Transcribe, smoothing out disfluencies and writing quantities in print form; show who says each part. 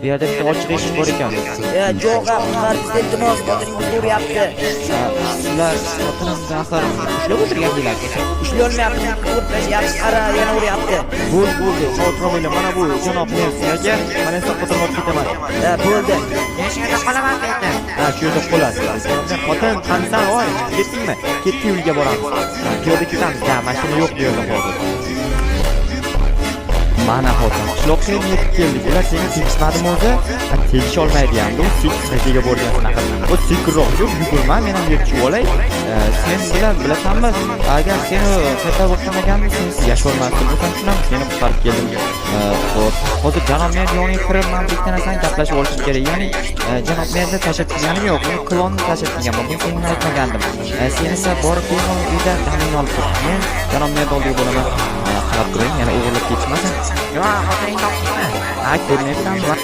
Speaker 1: Bu yerda bitta ochiq eshik bor ekan.
Speaker 2: Yo'q, ular bizda iltimos xotiningiz so'rayapti.
Speaker 1: Sizlar xotinimni axir ushlab o'tirgandilar.
Speaker 2: Ushlolmayapti, yaxshi qara, yana uryapti.
Speaker 1: Bo'ldi, xotirmaylar. Mana bu janob Mersiyaga mana esa qidirib ketaman.
Speaker 2: Bo'ldi.
Speaker 3: Men shu yerda qolaman endi.
Speaker 1: Shu yerda qolasiz. Xotin, qansan, voy, ketdingmi? Ketdi uyga boramiz. Piyoda ketamiz. Mashina yo'q bu yerda hozir. Mana xotin, qishloqqa yetib keldik. Ular seni tekismadimi o'zi? Tegish olmaydi endi. U tekismaga borgan shunaqa. O sekinroq yugurma, men ham yetishib olay. Sen bilasanmi? Agar seni qayta boshlamaganim sen yasholmasding. O'zim shunam seni qutqarib keldim. Hozir janob mer yoniga kirib, men bitta narsani gaplashib olishim kerak. Ya'ni janob merni tashlab kelganim yo'q. Uni klonni tashlab kelganman. Men senga aytmagandim. Sen esa borib bemalol uyda damin olib tur. Men janob merni oldiga bo'laman. Qarab turing, yana o'g'irlab ketishmasin.
Speaker 3: Yo'q, xotining topdingmi?
Speaker 1: Ko'rmayapsanmi?